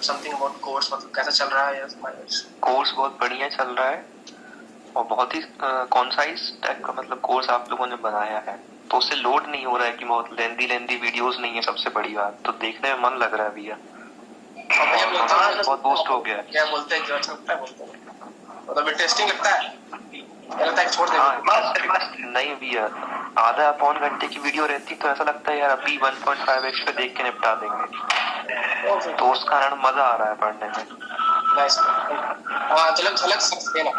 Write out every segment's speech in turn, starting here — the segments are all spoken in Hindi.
समथिंग अबाउट कोर्स, मतलब कैसा चल रहा है या कोर्स बहुत बढ़िया चल रहा है और बहुत ही कॉन्साइज टाइप का मतलब कोर्स आप लोगों ने बनाया है, तो उससे लोड नहीं हो रहा है कि बहुत लेंदी वीडियोस नहीं है। सबसे बड़ी बात तो देखने में मन लग रहा है भैया, बहुत बूस्ट हो गया। क्या बोलते हैं, जो अच्छा लगता है बोलते हैं, मतलब इंटरेस्टिंग लगता है, लगता है छोड़ दे। नहीं भैया, आधा पौन घंटे की वीडियो रहती तो ऐसा लगता है यार अभी 1.5x पे देख के निपटा देंगे, तो उस कारण मजा आ रहा है पढ़ने में। झलक सकते ना।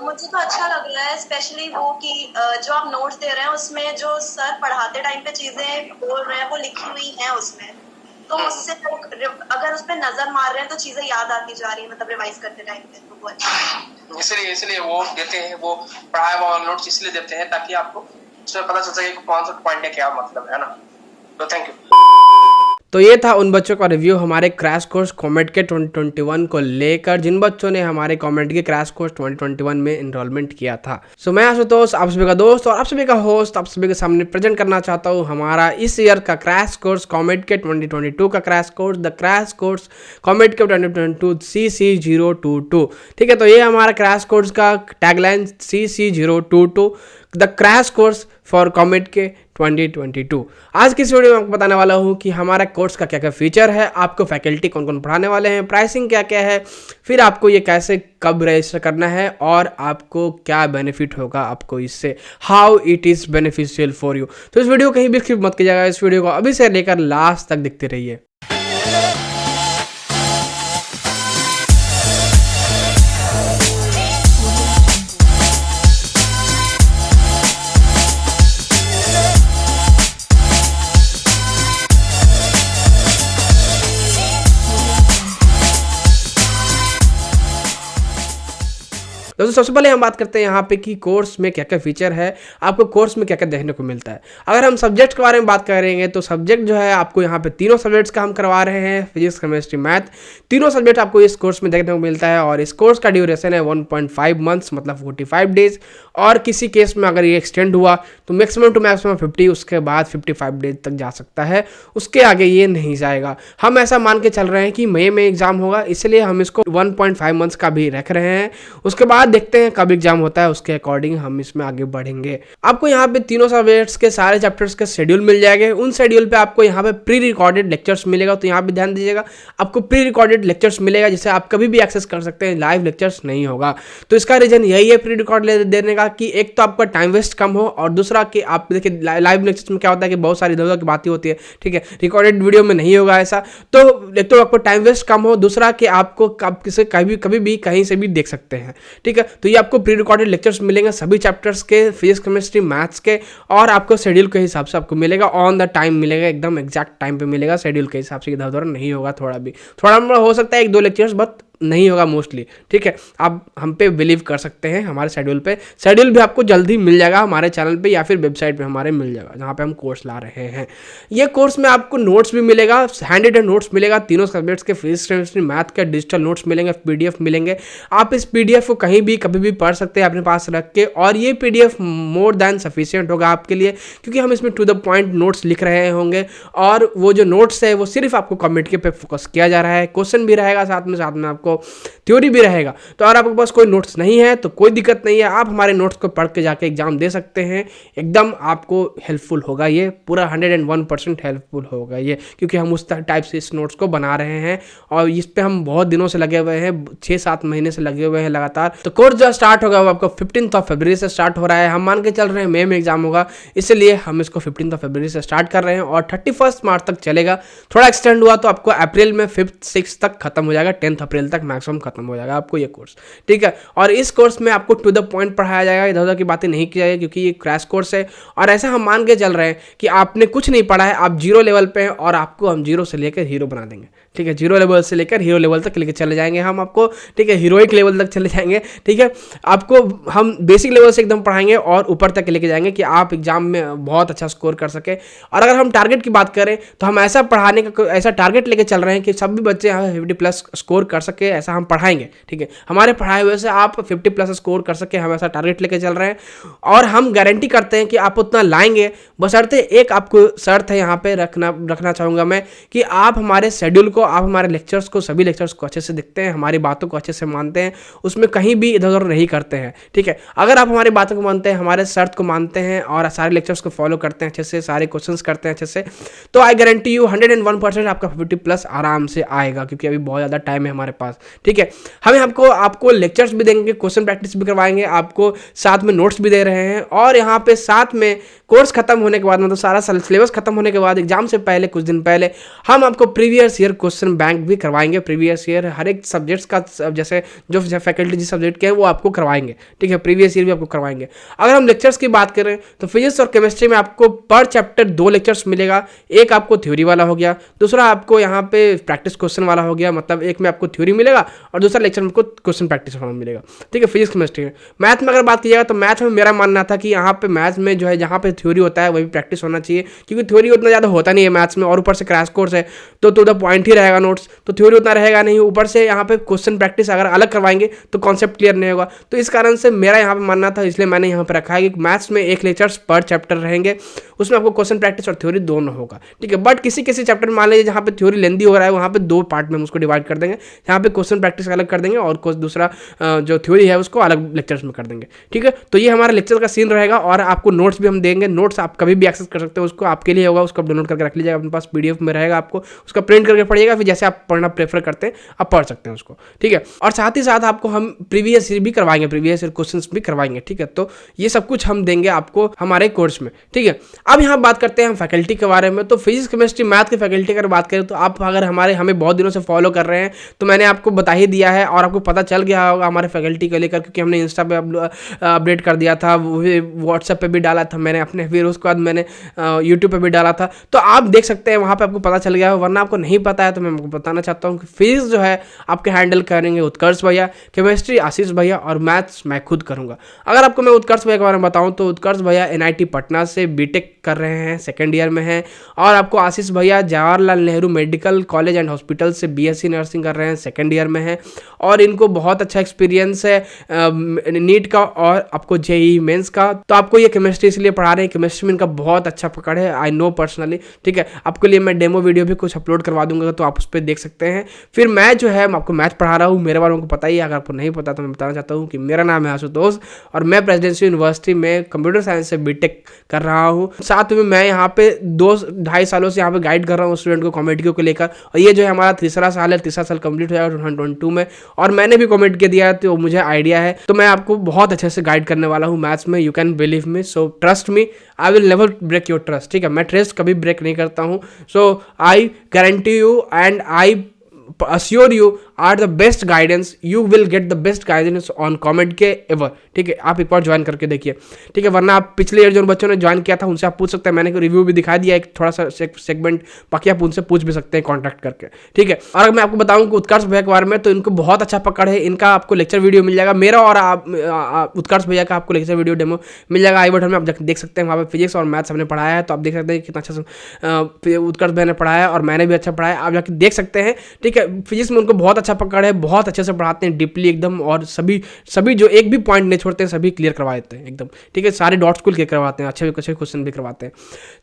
मुझे तो अच्छा लग रहा है, स्पेशली वो कि जो आप नोट्स दे रहे हैं उसमें जो सर पढ़ाते टाइम पे चीजें बोल रहे हैं वो लिखी हुई हैं उसमें, तो उससे अगर उस पर नजर मार रहे हैं तो चीजें याद आती जा रही है, मतलब रिवाइज करते टाइम पे, तो वो अच्छा है। इसलिए वो देते हैं, वो पढ़ाया हुआ नोट्स इसलिए देते हैं ताकि आपको उसमें पता चल सके कौन सा पॉइंट है, क्या मतलब है ना। तो थैंक यू। तो ये था उन बच्चों का रिव्यू हमारे क्रैश कोर्स कॉमेट के 2021 को लेकर, जिन बच्चों ने हमारे कॉमेट के क्रैश कोर्स 2021 में एनरोलमेंट किया था। सो मैं आशुतोष, आप सभी का दोस्त और आप सभी का होस्ट, आप सभी के सामने प्रेजेंट करना चाहता हूँ हमारा इस ईयर का क्रैश कोर्स कॉमेट के 2022 का crash course, the crash course comet के 2022 CC022। ठीक है, तो ये हमारा क्रैश कोर्स का tagline CC022, the crash course for comet के 2022। आज की इस वीडियो में आपको बताने वाला हूँ कि हमारा कोर्स का क्या क्या फीचर है, आपको फैकल्टी कौन कौन पढ़ाने वाले हैं, प्राइसिंग क्या क्या है, फिर आपको ये कैसे कब रजिस्टर करना है और आपको क्या बेनिफिट होगा आपको इससे, how it is beneficial for you. तो इस वीडियो को कहीं भी स्किप मत कीजिएगा, इस वीडियो को अभी से लेकर लास्ट तक देखते रहिए। दोस्तों सबसे पहले हम बात करते हैं यहाँ पे कि कोर्स में क्या क्या फीचर है, आपको कोर्स में क्या क्या देखने को मिलता है। अगर हम सब्जेक्ट के बारे में बात करेंगे तो सब्जेक्ट जो है आपको यहाँ पे तीनों सब्जेक्ट्स का हम करवा रहे हैं, फिजिक्स केमिस्ट्री मैथ, तीनों सब्जेक्ट आपको इस कोर्स में देखने को मिलता है। और इस कोर्स का ड्यूरेशन है 1.5 मंथ्स, मतलब 45 डेज, और किसी केस में अगर ये एक्सटेंड हुआ तो मैक्सिमम टू मैक्सिमम 50, उसके बाद 55 डेज तक जा सकता है, उसके आगे ये नहीं जाएगा। हम ऐसा मान के चल रहे हैं कि मई में एग्जाम होगा, इसलिए हम इसको 1.5 मंथ्स का भी रख रहे हैं। उसके बाद देखते हैं कब एग्जाम होता है, उसके अकॉर्डिंग हम इसमें आगे बढ़ेंगे। आपको यहाँ पे तीनों सब्जेक्ट्स के सारे चैप्टर्स के शेड्यूल मिल जाएंगे। उन शेड्यूल पे आपको यहाँ पे प्री रिकॉर्डेड लेक्चर्स मिलेगा, तो यहाँ पे ध्यान दीजिएगा, आपको प्री रिकॉर्डेड लेक्चर्स मिलेगा जिसे आप कभी भी एक्सेस कर सकते हैं, लाइव लेक्चर्स नहीं होगा। तो इसका रीजन यही है प्री रिकॉर्ड देने का कि एक तो आपका टाइम वेस्ट कम हो, और दूसरा कि आप देखिए लाइव लेक्चर्स में क्या होता है कि बहुत सारी इधर उधर की बातें होती है, ठीक है, रिकॉर्डेड वीडियो में नहीं होगा ऐसा। तो एक तो आपको टाइम वेस्ट कम हो, दूसरा कि आपको कभी भी कहीं से भी देख सकते हैं, ठीक है। तो ये आपको प्री रिकॉर्डेड लेक्चर्स मिलेंगे सभी चैप्टर्स के, फिजिक्स केमिस्ट्री मैथ्स के, और आपको शेड्यूल के हिसाब से आपको मिलेगा, ऑन द टाइम मिलेगा, एकदम एग्जैक्ट टाइम पे मिलेगा, शेड्यूल के हिसाब से इधर उधर नहीं होगा। थोड़ा हो सकता है 1-2 लेक्चर्स बट नहीं होगा मोस्टली, ठीक है। आप हम पे बिलीव कर सकते हैं, हमारे शेड्यूल पे, शेड्यूल भी आपको जल्दी मिल जाएगा हमारे चैनल पे या फिर वेबसाइट पे हमारे मिल जाएगा, जहाँ पे हम कोर्स ला रहे हैं। ये कोर्स में आपको नोट्स भी मिलेगा, हैंड रिटन नोट्स मिलेगा, तीनों सब्जेक्ट्स के, फिजिक्स केमिस्ट्री मैथ के डिजिटल नोट्स मिलेंगे, PDF मिलेंगे। आप इस PDF को कहीं भी कभी भी पढ़ सकते हैं अपने पास रख के, और ये PDF मोर देन सफिशिएंट होगा आपके लिए, क्योंकि हम इसमें टू द पॉइंट नोट्स लिख रहे होंगे, और वो जो नोट्स है वो सिर्फ आपको कमेंट के पे फोकस किया जा रहा है। क्वेश्चन भी रहेगा साथ में आपको थ्योरी भी रहेगा। तो अगर आपके पास कोई नोट्स नहीं है तो कोई दिक्कत नहीं है, आप हमारे नोट्स को पढ़ के जाके एग्जाम दे सकते हैं। एकदम आपको हेल्पफुल होगा, ये पूरा 101% हेल्पफुल होगा ये, क्योंकि हम उस टाइप से इस नोट्स को बना रहे हैं और इस पे हम बहुत दिनों से लगे हुए हैं, 6-7 महीने से लगे हुए हैं लगातार। तो कोर्स जो स्टार्ट होगा वो आपको 15 फरवरी से स्टार्ट हो रहा है। हम मान के चल रहे हैं मई में एग्जाम होगा, इसलिए हम इसको 15 फरवरी से स्टार्ट कर रहे हैं और 31 मार्च तक चलेगा। थोड़ा एक्सटेंड हुआ तो आपको अप्रैल में 5-6 तक खत्म हो जाएगा, 10 अप्रैल तक मैक्सिमम खत्म हो जाएगा आपको ये कोर्स, ठीक है। और इस कोर्स में आपको टू द पॉइंट पढ़ाया जाएगा, इधर उधर की बातें नहीं की जाएगी, क्योंकि ये क्रैश कोर्स है। और ऐसा हम मान के चल रहे हैं कि आपने कुछ नहीं पढ़ा है, आप 0 लेवल पे हैं, और आपको हम 0 से लेकर हीरो बना देंगे, ठीक है। 0 लेवल से लेकर हीरो लेवल तक लेकर चले जाएंगे हम आपको, ठीक है, हीरोइक लेवल तक चले जाएंगे, ठीक है। आपको हम बेसिक लेवल से एकदम पढ़ाएंगे और ऊपर तक लेके जाएंगे कि आप एग्जाम में बहुत अच्छा स्कोर कर सके। और अगर हम टारगेट की बात करें तो हम ऐसा पढ़ाने का ऐसा टारगेट लेके चल रहे हैं कि सभी बच्चे यहाँ 50+ स्कोर कर सके, ऐसा हम पढ़ाएंगे, ठीक है। हमारे पढ़ाए हुए से आप 50+ स्कोर कर सके, हम ऐसा टारगेट लेके चल रहे हैं। और हम गारंटी करते हैं कि आप उतना लाएंगे, बशर्ते एक आपको शर्त है यहाँ पे रखना चाहूँगा मैं, कि आप हमारे शेड्यूल को, आप हमारे लेक्चर्स को, सभी लेक्चर्स को अच्छे से देखते हैं, हमारी बातों को अच्छे से मानते हैं, उसमें कहीं भी इधर उधर नहीं करते हैं, ठीक है। अगर आप हमारी बातों को मानते हैं, हमारे शर्त को मानते हैं और सारे लेक्चर्स को फॉलो करते हैं अच्छे से, सारे क्वेश्चंस करते हैं अच्छे से, तो आई गारंटी यू 101% आपका 50+ आराम से आएगा, क्योंकि अभी बहुत ज़्यादा टाइम है हमारे पास, ठीक है। हमें आपको लेक्चर्स भी देंगे, क्वेश्चन प्रैक्टिस भी करवाएंगे, आपको साथ में नोट्स भी दे रहे हैं, और यहाँ पे साथ में कोर्स खत्म होने के बाद, मतलब सारा सिलेबस खत्म होने के बाद, एग्जाम से पहले कुछ दिन पहले हम आपको प्रीवियस ईयर क्वेश्चन बैंक भी करवाएंगे। प्रीवियस ईयर हर एक सब्जेक्ट्स का, जैसे जो फैकल्टी जिस सब्जेक्ट के हैं वो आपको करवाएंगे, ठीक है, प्रीवियस ईयर भी आपको करवाएंगे। अगर हम लेक्चर्स की बात करें तो फिजिक्स और केमिस्ट्री में आपको पर चैप्टर 2 लेक्चर्स मिलेगा। एक आपको थ्योरी वाला हो गया, दूसरा आपको यहाँ पे प्रैक्टिस क्वेश्चन वाला हो गया, मतलब एक में आपको थ्योरी मिलेगा और दूसरा लेक्चर में आपको क्वेश्चन प्रैक्टिस वाला मिलेगा, ठीक है, फिजिक्स केमिस्ट्री में। मैथ में अगर बात की जाएगा तो मैथ में मेरा मानना था कि यहाँ पे मैथ में जो है जहाँ पे थ्योरी होता है वही प्रैक्टिस होना चाहिए, क्योंकि थ्योरी उतना ज़्यादा होता नहीं है मैथ्स में, और ऊपर से क्रैश कोर्स है तो टू द पॉइंट ही रहेगा नोट्स, तो थ्योरी उतना रहेगा नहीं, ऊपर से यहाँ पे क्वेश्चन प्रैक्टिस अगर अलग करवाएंगे तो कॉन्सेप्ट क्लियर नहीं होगा। तो इस कारण से मेरा यहाँ पे मानना था, इसलिए मैंने यहाँ पे रखा है कि मैथ्स में 1 लेक्चर्स पर चैप्टर रहेंगे, उसमें आपको क्वेश्चन प्रैक्टिस और थ्योरी दोनों होगा, ठीक है। बट किसी चैप्टर में मान लीजिए जहाँ पे थ्योरी लेंदी हो रहा है, वहाँ पे 2 पार्ट में हम उसको डिवाइड कर देंगे, यहाँ पे क्वेश्चन प्रैक्टिस अलग कर देंगे और दूसरा जो थ्योरी है उसको अलग लेक्चर्स में कर देंगे, ठीक है। तो ये हमारा लेक्चर का सीन रहेगा, और आपको नोट्स भी हम देंगे। नोट्स आप कभी भी एक्सेस कर सकते हो, उसको आपके लिए होगा, उसको डाउनलोड करके रख लीजिएगा अपने पास, PDF में रहेगा, आपको उसका प्रिंट करके पढ़िएगा, फिर जैसे आप पढ़ना प्रेफर करते हैं आप पढ़ सकते हैं उसको, ठीक है। और साथ ही साथ आपको हम प्रीवियस ईयर भी करवाएंगे, प्रीवियस ईयर क्वेश्चंस भी करवाएंगे, ठीक है। तो ये सब कुछ हम देंगे आपको हमारे कोर्स में, ठीक है। अब यहाँ बात करते हैं हम फैकल्टी के बारे में। तो फिजिक्स केमिस्ट्री मैथ की फैकल्टी की बात करें तो आप अगर हमें बहुत दिनों से फॉलो कर रहे हैं तो मैंने आपको बता ही दिया है, और आपको पता चल गया होगा हमारे फैकल्टी को लेकर, क्योंकि हमने इंस्टा पे अपडेट कर दिया था, व्हाट्सएप पे भी डाला था मैंने अपने, फिर उसके बाद मैंने यूट्यूब पे भी डाला था, तो आप देख सकते हैं वहाँ पे आपको पता चल गया, वरना आपको नहीं पता है तो मैं आपको बताना चाहता हूँ कि फिजिक्स जो है आपके हैंडल करेंगे उत्कर्ष भैया, केमिस्ट्री आशीष भैया, और मैथ्स मैं खुद करूँगा। अगर आपको मैं उत्कर्ष भैया के बारे में बताऊँ तो उत्कर्ष भैया NIT पटना से बीटेक कर रहे हैं, सेकेंड ईयर में हैं, और आपको आशीष भैया Jawaharlal Nehru medical college and hospital से BSc नर्सिंग कर रहे हैं, सेकेंड ईयर में हैं, और इनको बहुत अच्छा एक्सपीरियंस है नीट का और आपको JEE मेंस का। तो आपको ये केमिस्ट्री इसलिए पढ़ा रहे हैं, केमिस्ट्री में इनका बहुत अच्छा पकड़ है, आई नो पर्सनली, ठीक है। आपके लिए मैं डेमो वीडियो भी कुछ अपलोड करवा दूंगा, तो आप उस पर देख सकते हैं। फिर मैं जो है आपको मैथ पढ़ा रहा हूँ, मेरे बारे में पता ही है, अगर आपको नहीं पता तो मैं बताना चाहता हूँ कि मेरा नाम है आशुतोष, और मैं प्रेसिडेंसी यूनिवर्सिटी में कंप्यूटर साइंस से बीटेक कर रहा हूँ। साथ में मैं यहाँ पे 2-2.5 सालों से यहाँ पे गाइड कर रहा हूँ स्टूडेंट को कॉमेडी को लेकर, और ये जो है हमारा तीसरा साल है, तीसरा साल कंप्लीट हो जाएगा 2022 में, और मैंने भी कॉमेडी के दिया है तो मुझे आइडिया है, तो मैं आपको बहुत अच्छे से गाइड करने वाला हूँ मैथ्स में, you can believe me, so trust me, I will never break your trust, ठीक है। मैं ट्रस्ट कभी ब्रेक नहीं करता हूँ, so I guarantee you and I assure you are the best guidance, you will get the best guidance on comment के ever, ठीक है। आप एक बार ज्वाइन करके देखिए, ठीक है, वरना आप पिछले ईयर जो बच्चों ने ज्वाइन किया था उनसे आप पूछ सकते हैं, मैंने रिव्यू भी दिखा दिया एक थोड़ा सा सेगमेंट, बाकी आप उनसे पूछ भी सकते हैं कॉन्टैक्ट करके, ठीक है। और अगर मैं आपको बताऊं कि उत्कर्ष भैया के बारे में, तो इनको बहुत अच्छा पकड़ है, इनका आपको लेक्चर वीडियो मिल जाएगा, मेरा और उत्कर्ष भैया का आपको लेक्चर वीडियो डेमो मिल जाएगा आई बटन में, आप देख सकते हैं, वहाँ पे फिजिक्स और मैथ्स हमने पढ़ाया है, तो आप देख सकते हैं कितना अच्छा से उत्कर्ष भैया ने पढ़ाया और मैंने भी अच्छा पढ़ाया, आप जाके देख सकते हैं, ठीक है। फिजिक्स में उनको बहुत अच्छा पकड़ है, बहुत अच्छे से पढ़ाते हैं डीपली एकदम, और सभी जो एक भी पॉइंट नहीं छोड़ते हैं, सभी क्लियर करवा देते हैं एकदम, ठीक है, सारे डॉट्स को क्लियर करवाते हैं, अच्छे क्वेश्चन भी करवाते हैं।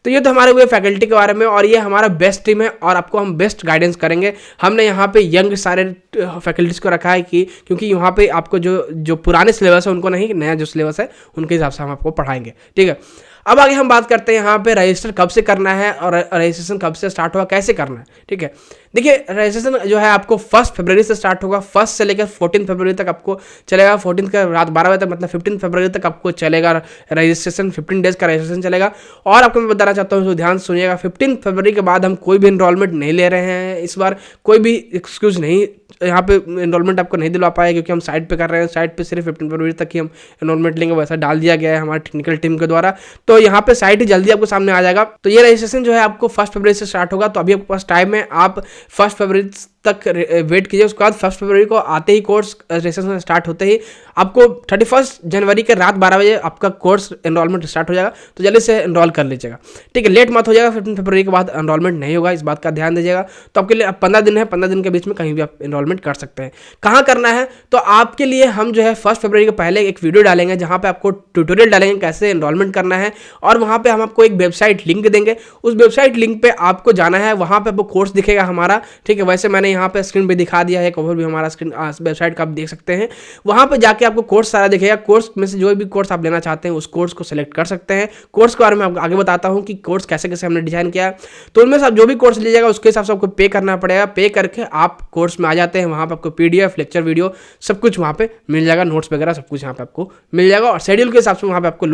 तो ये तो हमारे हुए फैकल्टी के बारे में, और ये हमारा बेस्ट टीम है, और आपको हम बेस्ट गाइडेंस करेंगे। हमने यहाँ पे यंग सारे फैकल्टीज को रखा है क्योंकि यहाँ पे आपको जो पुराने सिलेबस है उनको नहीं, नया जो सिलेबस है उनके हिसाब से हम आपको पढ़ाएंगे, ठीक है। अब आगे हम बात करते हैं यहाँ पे रजिस्टर कब से करना है और रजिस्ट्रेशन कब से स्टार्ट होगा, कैसे करना है, ठीक है। देखिए रजिस्ट्रेशन जो है आपको 1 फरवरी से स्टार्ट होगा, 1 से लेकर 14 फरवरी तक आपको चलेगा, 14 का रात 12 बजे तक, मतलब 15 फरवरी तक आपको चलेगा रजिस्ट्रेशन, 15 डेज का रजिस्ट्रेशन चलेगा। और आपको मैं बताना चाहता हूँ, तो ध्यान सुनिएगा, 15 फरवरी के बाद हम कोई भी इनरोलमेंट नहीं ले रहे हैं इस बार, कोई भी एक्सक्यूज नहीं, यहाँ पे इनरोलमेंट आपको नहीं दिलवा पाएगा, क्योंकि हम साइट पे कर रहे हैं, साइट पे सिर्फ 15 फरवरी तक ही हम इनरोलमेंट लेंगे, वैसा डाल दिया गया है हमारी टेक्निकल टीम के द्वारा। तो यहाँ पे साइट ही जल्दी आपको सामने आ जाएगा। तो ये रजिस्ट्रेशन जो है आपको 1 फरवरी से स्टार्ट होगा, तो अभी आपके पास टाइम है, आप 1 फरवरी तक वेट कीजिए। उसके बाद 1 फरवरी को आते ही कोर्स रजिस्ट्रेशन स्टार्ट होते ही आपको 31 जनवरी के रात 12 बजे आपका कोर्स एनरोलमेंट स्टार्ट हो जाएगा, तो जल्दी से एनरोल कर लीजिएगा, ठीक है। लेट मत हो जाएगा, 15 फरवरी के बाद एनरोलमेंट नहीं होगा, इस बात का ध्यान दीजिएगा। तो आपके लिए 15 दिन है, 15 दिन के बीच में कहीं भी आप एनरोलमेंट कर सकते हैं। कहाँ करना है, तो आपके लिए हम जो है 1 फरवरी के पहले एक वीडियो डालेंगे, जहाँ पे आपको ट्यूटोरियल डालेंगे कैसे एनरोलमेंट करना है, और वहाँ पे हम आपको एक वेबसाइट लिंक देंगे, उस वेबसाइट लिंक पे आपको जाना है, वहाँ पे आपको कोर्स दिखेगा हमारा, मिला, ठीक है। वैसे मैंने यहाँ पे स्क्रीन पे दिखा दिया है, कवर भी हमारा स्क्रीन वेबसाइट का आप देख सकते हैं। वहाँ पे जाके आपको कोर्स सारा दिखेगा, कोर्स में से जो भी कोर्स आप लेना चाहते हैं उस कोर्स को सिलेक्ट कर सकते हैं। कोर्स के बारे में आपको आगे बताता हूँ कि कोर्स कैसे कैसे हमने डिजाइन किया। तो उनमें से आप जो भी कोर्स लीजिएगा उसके हिसाब से आपको पे करना पड़ेगा। पे करके आप कोर्स में आ जाते हैं, वहाँ पर आपको PDF, लेक्चर वीडियो सब कुछ वहाँ पे मिल जाएगा, नोट्स वगैरह सब कुछ यहाँ पे आपको मिल जाएगा। और शेड्यूल के हिसाब से वहाँ पे आपको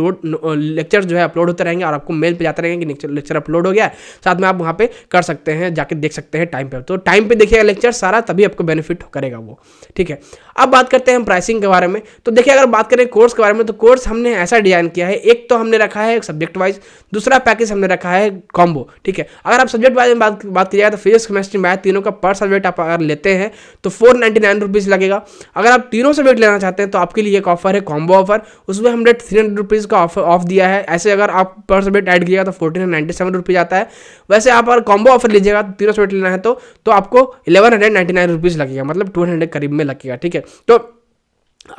लेक्चर जो है अपलोड होते रहेंगे और आपको मेल पे जाते रहेंगे कि लेक्चर अपलोड हो गया है। साथ में आप वहाँ पे कर सकते हैं, जाके देख सकते हैं टाइम पे। तो टाइम पे देखिएगा लेक्चर सारा, तभी आपको बेनिफिट करेगा वो, ठीक है। अब बात करते हैं हम प्राइसिंग के बारे में। तो देखिए अगर बात करें कोर्स के बारे में, तो कोर्स हमने ऐसा डिजाइन किया है, एक तो हमने रखा है सब्जेक्ट वाइज, दूसरा पैकेज हमने रखा है कॉम्बो, ठीक है। अगर आप सब्जेक्ट वाइज में बात कीजिएगा तो फिजिक्स, केमिस्ट्री, मैथ तीनों का पर सब्जेक्ट आप अगर लेते हैं तो 499 रुपीज़ लगेगा। अगर आप तीनों सब्जेक्ट लेना चाहते हैं तो आपके लिए एक ऑफर है कॉम्बो ऑफर, उसमें हमने 300 रुपीज़ का ऑफ दिया है। ऐसे अगर आप पर सब्जेक्ट ऐड कीजिएगा तो 1497 रुपीज़ आता है। वैसे आप अगर कॉम्बो ऑफर लीजिएगा तो तीनों सब्जेक्ट लेना है तो आपको 1199 रुपीज़ लगेगा, मतलब 200 करीब में लगेगा, ठीक है। तो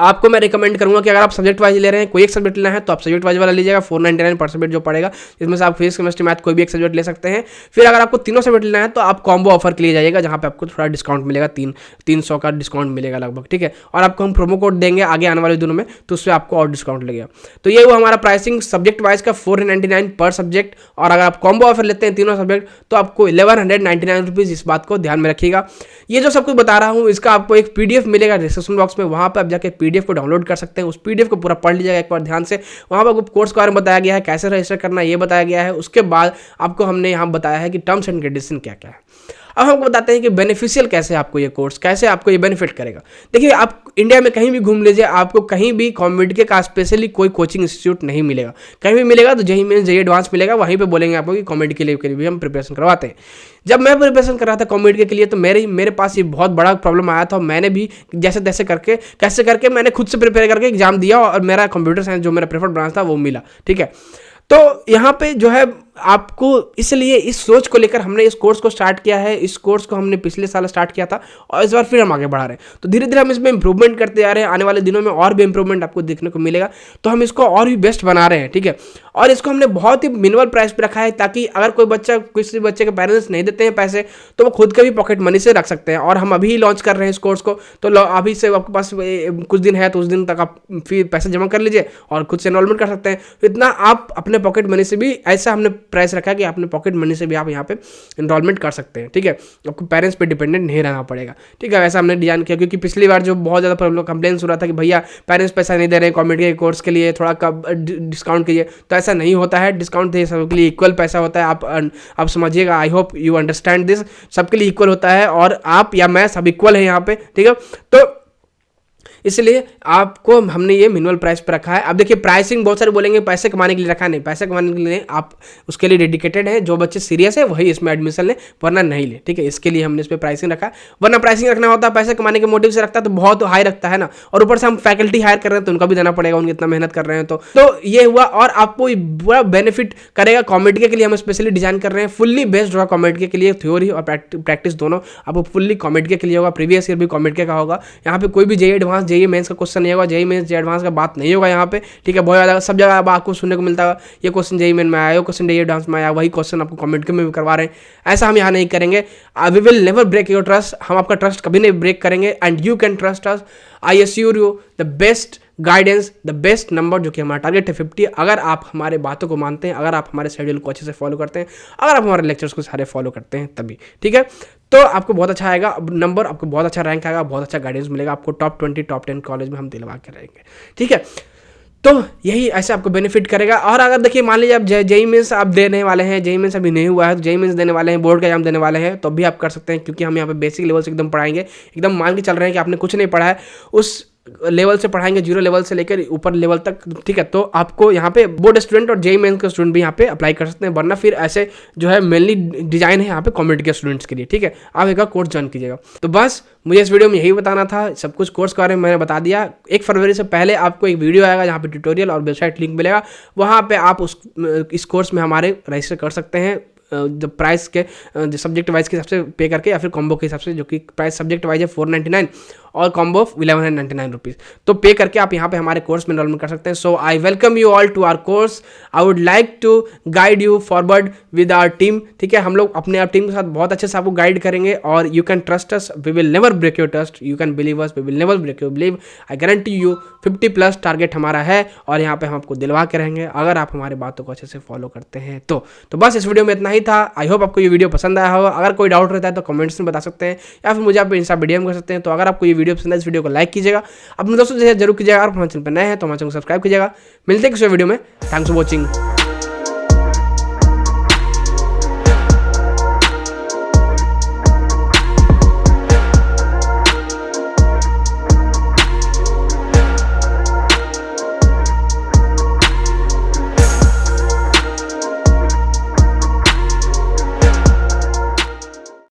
आपको मैं रिकमेंड करूंगा कि अगर आप सब्जेक्ट वाइज ले रहे हैं, कोई एक सब्जेक्ट लेना है तो आप सब्जेक्ट वाइज वाला लीजिएगा, 499 पर सब्जेक्ट जो पड़ेगा, इसमें से आप फिजिक्स, केमिस्ट्री, मैथ कोई भी एक सब्जेक्ट ले सकते हैं। फिर अगर आपको तीनों सब्जेक्ट लेना है तो आप कॉम्बो ऑफर के लिए जाइएगा, जहां पे आपको थोड़ा डिस्काउंट मिलेगा, 300 का डिस्काउंट मिलेगा लगभग, ठीक है। और आपको हम प्रोमो कोड देंगे आगे आने वाले दिनों में, तो उससे आपको और डिस्काउंट लगेगा। तो ये वो हमारा प्राइसिंग सब्जेक्ट वाइज का 499 पर सब्जेक्ट। और अगर आप कॉम्बो ऑफर लेते हैं तीनों सब्जेक्ट तो आपको 1199 रुपीज़, इस बात को ध्यान में रखिएगा। ये जो सब कुछ बता रहा हूँ इसका आपको एक PDF मिलेगा डिस्क्रिप्शन बॉक्स में, वहाँ पर आप जाके PDF को डाउनलोड कर सकते हैं। उस PDF को पूरा पढ़ लीजिएगा एक बार ध्यान से। वहाँ पर आपको कोर्स के बारे में बताया गया है, कैसे रजिस्टर करना है ये बताया गया है। उसके बाद आपको हमने यहाँ बताया है कि टर्म्स एंड कंडीशन क्या क्या है। अब हमको बताते हैं कि बेनिफिशियल कैसे आपको ये कोर्स, कैसे आपको ये बेनिफिट करेगा। देखिए आप इंडिया में कहीं भी घूम लीजिए, आपको कहीं भी कॉम्पिटिटिव का स्पेशली कोई कोचिंग इंस्टीट्यूट नहीं मिलेगा। कहीं भी मिलेगा तो JEE मेंस JEE एडवांस मिलेगा, वहीं पे बोलेंगे आपको कि कॉम्पिटिटिव के लिए भी हम प्रिपरेशन करवाते हैं। जब मैं प्रिपरेशन कर रहा था कॉम्पिटिटिव के लिए तो मेरे पास ये बहुत बड़ा प्रॉब्लम आया था। मैंने भी जैसे तैसे करके कैसे करके मैंने खुद से प्रिपेयर करके एग्जाम दिया और मेरा कंप्यूटर साइंस जो मेरा प्रेफर्ड ब्रांच था वो मिला, ठीक है। तो यहाँ पे जो है आपको इसलिए इस सोच को लेकर हमने इस कोर्स को स्टार्ट किया है। इस कोर्स को हमने पिछले साल स्टार्ट किया था और इस बार फिर हम आगे बढ़ा रहे हैं। तो धीरे धीरे हम इसमें इंप्रूवमेंट करते जा रहे हैं, आने वाले दिनों में और भी इंप्रूवमेंट आपको देखने को मिलेगा। तो हम इसको और भी बेस्ट बना रहे हैं, ठीक है। और इसको हमने बहुत ही मिनिमल प्राइस पे रखा है, ताकि अगर कोई बच्चा, किसी बच्चे के पेरेंट्स नहीं देते हैं पैसे तो वो खुद के भी पॉकेट मनी से रख सकते हैं। और हम अभी लॉन्च कर रहे हैं इस कोर्स को, तो अभी से आपके पास कुछ दिन है तो उस दिन तक आप फिर पैसे जमा कर लीजिए और खुद से एनरोलमेंट कर सकते हैं। इतना आप अपने पॉकेट मनी से भी, ऐसा हमने प्राइस रखा है कि आपने पॉकेट मनी से भी आप यहाँ पे एनरोलमेंट कर सकते हैं, ठीक है। आपको पेरेंट्स पे डिपेंडेंट नहीं रहना पड़ेगा, ठीक है। वैसा हमने डिजाइन किया क्योंकि पिछली बार जो बहुत ज़्यादा प्रॉब्लम कंप्लेन हो रहा था कि भैया पेरेंट्स पैसा नहीं दे रहे हैं कॉम्पिटिटिव कोर्स के लिए, थोड़ा कम डिस्काउंट कीजिए। तो ऐसा नहीं होता है, डिस्काउंट सबके लिए इक्वल पैसा होता है। आप समझिएगा, I hope you understand this, सबके लिए इक्वल होता है और आप या मैं सब इक्वल है यहाँ पे, ठीक है। तो इसलिए आपको हमने ये मिनिमल प्राइस पर रखा है। अब देखिए प्राइसिंग बहुत सारे बोलेंगे पैसे कमाने के लिए रखा, नहीं, पैसे कमाने के लिए आप उसके लिए डेडिकेटेड है। जो बच्चे सीरियस है वही इसमें एडमिशन ले, वरना नहीं ले, ठीक है। इसके लिए हमने इस पर प्राइसिंग रखा है। वरना प्राइसिंग रखना होता है पैसे कमाने के मोटिव से रखता है तो बहुत हाई रखता है ना, और ऊपर से हम फैकल्टी हायर कर रहे हैं तो उनका भी देना पड़ेगा, उनकी इतना मेहनत कर रहे हैं। तो ये हुआ। और आपको बड़ा बेनिफिट करेगा। कॉम्पिटिटिव के लिए हम स्पेशली डिजाइन कर रहे हैं, फुल्ली बेस्ड होगा कॉम्पिटिटिव के लिए, थ्योरी और प्रैक्टिस दोनों आपको फुल्ली कॉम्पिटिटिव के लिए होगा। प्रीवियस ईयर भी कॉम्पिटिटिव का होगा। यहाँ पे कोई भी JEE एडवांस, JEE मेंस का क्वेश्चन नहीं होगा, JEE मेंस JEE एडवांस का बात नहीं होगा यहाँ पे, ठीक है। बहुत ज़्यादा सब जगह अब आपको सुनने को मिलता है ये क्वेश्चन JEE मेंस में आया, क्वेश्चन JEE एडवांस में आया, वही क्वेश्चन आपको कॉम्पिटिटिव में भी करवा रहे हैं। ऐसा हम यहाँ नहीं करेंगे। We will never break your trust, हम आपका ट्रस्ट कभी नहीं ब्रेक करेंगे। And you can trust us, I assure you the best guidance, the best number, जो कि हमारा टारगेट है 50। अगर आप हमारे बातों को मानते हैं, अगर आप हमारे शेड्यूल को अच्छे से फॉलो करते हैं, अगर आप हमारे लेक्चर्स को सारे फॉलो करते हैं तभी, ठीक है। तो आपको बहुत अच्छा आएगा नंबर, आपको बहुत अच्छा रैंक आएगा, बहुत अच्छा गाइडेंस मिलेगा आपको। टॉप 20 टॉप 10 कॉलेज में हम दिलवा के रहेंगे, ठीक है। तो यही ऐसे आपको बेनिफिट करेगा। और अगर देखिए मान लीजिए आप JEE मेंस आप देने वाले हैं, JEE मेंस अभी नहीं हुआ है तो JEE मेंस देने वाले हैं, बोर्ड का एग्जाम देने वाले हैं, तो भी आप कर सकते हैं। क्योंकि हम यहाँ पे बेसिक लेवल से एकदम पढ़ाएंगे, एकदम मान के चल रहे हैं कि आपने कुछ नहीं पढ़ा है, उस लेवल से पढ़ाएंगे, 0 लेवल से लेकर ऊपर लेवल तक, ठीक है। तो आपको यहाँ पे बोर्ड स्टूडेंट और JEE मेंस के स्टूडेंट भी यहाँ पे अप्लाई कर सकते हैं। वरना फिर ऐसे जो है मेनली डिजाइन है यहाँ पे कॉम्पिटिटिव के स्टूडेंट्स के लिए, ठीक है। आप एक कोर्स ज्वाइन कीजिएगा। तो बस मुझे इस वीडियो में यही बताना था, सब कुछ कोर्स के बारे में मैंने बता दिया। 1 फरवरी से पहले आपको एक वीडियो आएगा जहाँ पे ट्यूटोरियल और वेबसाइट लिंक मिलेगा, वहाँ पे आप इस कोर्स में हमारे रजिस्टर कर सकते हैं। जो प्राइस के सब्जेक्ट वाइज के हिसाब से पे करके, या फिर कॉम्बो के हिसाब से, जो कि प्राइस सब्जेक्ट वाइज है 499 और कॉम्बो ऑफ 1199 रुपीज़। तो पे करके आप यहाँ पे हमारे कोर्स में एनरोलमेंट कर सकते हैं। So I welcome you all to our course. I would like to guide you forward with our team. ठीक है, हम लोग अपने आप टीम के साथ बहुत अच्छे से आपको गाइड करेंगे और you can trust us, we will never break your trust, you can believe us, we will never break your believe. I guarantee you 50+ target हमारा है और यहाँ पे हम आपको दिलवा के रहेंगे अगर आप हमारी बातों को अच्छे से फॉलो करते हैं तो बस इस वीडियो में इतना ही था। आई होप आपको ये वीडियो पसंद आया होगा। अगर कोई डाउट रहता है तो कमेंट्स में बता सकते हैं या फिर मुझे आप इंस्टा डीएम कर सकते हैं। तो अगर आपको ये वीडियो पसंद है इस वीडियो को लाइक कीजिएगा, अपने दोस्तों से जरूर कीजिएगा। अगर हमारे चैनल पर नए हैं तो हमारे चैनल को सब्सक्राइब कीजिएगा। मिलते हैं किसी वीडियो में। Thanks for watching.